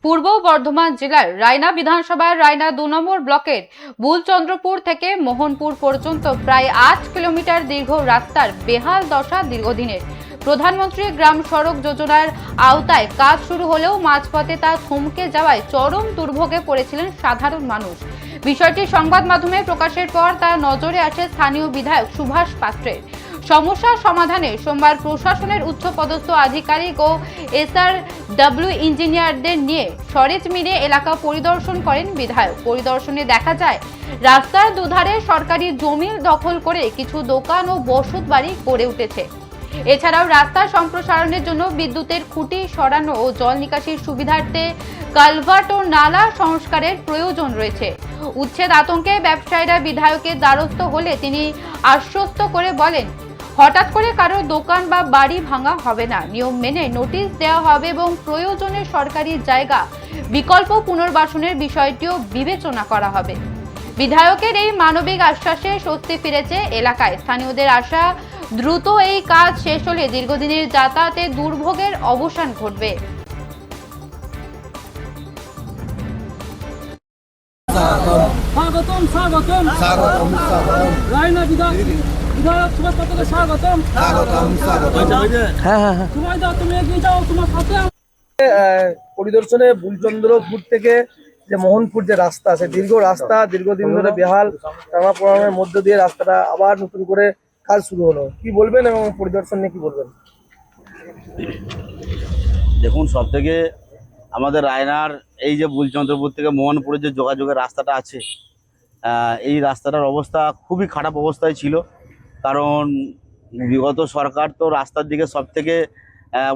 পূর্ব বর্ধমান জেলার রায়না বিধানসভার রায়না ২ নম্বর ব্লকের বুলচন্দ্রপুর থেকে মোহনপুর পর্যন্ত প্রায় ৮ কিলোমিটার দীর্ঘ রাস্তার বেহাল দশা দীর্ঘদিনের। প্রধানমন্ত্রী গ্রাম সড়ক যোজনার আওতায় কাজ শুরু হলেও মাঝপথে তা থমকে যাওয়ায় চরম দুর্ভোগে পড়েছিলেন সাধারণ মানুষ। বিষয়টি সংবাদ মাধ্যমে প্রকাশের পর তা নজরে আসে স্থানীয় বিধায়ক সুভাষ পাত্রের। সমস্যা সমাধানে সোমবার প্রশাসনের উচ্চপদস্থ আধিকারিক ও SRW ইঞ্জিনিয়ারদের নিয়ে সরেজমিনে এলাকা পরিদর্শন করেন বিধায়ক। পরিদর্শনে দেখা যায় রাস্তার দুধারে সরকারি জমি দখল করে কিছু দোকান ও বসত বাড়ি গড়ে উঠেছে। এছাড়াও রাস্তা সম্প্রসারণের জন্য বিদ্যুতের খুঁটি সরানো ও জল নিকাশির সুবিধার্থে কালভার্ট ও নালা সংস্কারের প্রয়োজন রয়েছে। উচ্ছেদ আতঙ্কে ব্যবসায়ীরা বিধায়কের দ্বারস্থ হলে তিনি আশ্বস্ত করে বলেন, হঠাৎ করে কারো দোকান বা বাড়ি ভাঙা হবে না, নিয়ম মেনে নোটিশ দেওয়া হবে এবং প্রয়োজনে সরকারি জায়গা বিকল্প পুনর্বাসনের বিষয়টিও বিবেচনা করা হবে। বিধায়কের এই মানবিক আশ্বাসে স্বস্তি ফিরেছে এলাকায়। স্থানীয়দের আশা, দ্রুত এই কাজ শেষ হলে দীর্ঘদিনের যাতায়াতে দুর্ভোগের অবসান ঘটবে। স্বাগতম স্বাগতম স্বাগতম স্বাগতম রায়না বিধায়ক সুভাষ পাত্রকে স্বাগতম স্বাগতম স্বাগতম। হ্যাঁ, সময় দাও, তুমি এগিয়ে যাও, তোমার সাথে পরিদর্শনে বুলচন্দ্রপুর থেকে যে মোহনপুর যে রাস্তা আছে, দীর্ঘ রাস্তা, দীর্ঘদিন ধরে বেহাল টানা পোড়ানোর মধ্য দিয়ে রাস্তাটা আবার নতুন করে কাজ শুরু হলো। কি বলবেন এবং পরিদর্শন নিয়ে কি বলবেন? দেখুন, সব থেকে আমাদের রায়নার এই যে বুলচন্দ্রপুর থেকে মোহনপুরের যে যোগাযোগের রাস্তাটা আছে, এই রাস্তাটার অবস্থা খুবই খারাপ অবস্থায় ছিল। কারণ বিগত সরকার তো রাস্তার দিকে সব থেকে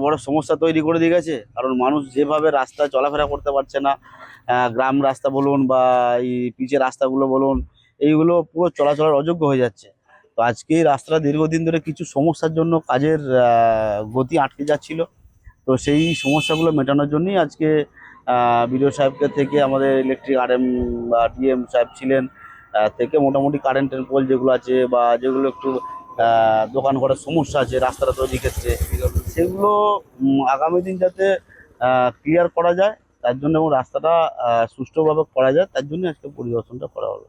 বড় সমস্যা তৈরি করে দিয়ে গেছে। কারণ মানুষ যেভাবে রাস্তায় চলাফেরা করতে পারছে না, গ্রাম রাস্তা বলুন বা এই পিচের রাস্তাগুলো বলুন, এইগুলো পুরো চলাচলের অযোগ্য হয়ে যাচ্ছে। তো আজকে এই রাস্তাটা দীর্ঘদিন ধরে কিছু সমস্যার জন্য কাজের গতি আটকে যাচ্ছিল। তো সেই সমস্যাগুলো মেটানোর জন্যই আজকে বিডিও সাহেবকে থেকে আমাদের ইলেকট্রিক RM বা DM সাহেব ছিলেন, থেকে মোটামুটি কারেন্টের পোল যেগুলো আছে বা যেগুলো একটু দোকান করার সমস্যা আছে রাস্তাটা তৈরির ক্ষেত্রে, সেগুলো আগামী দিন যাতে ক্লিয়ার করা যায় তার জন্য এবং রাস্তাটা সুষ্ঠুভাবে করা যায় তার জন্য আজকে পরিদর্শনটা করা হলো।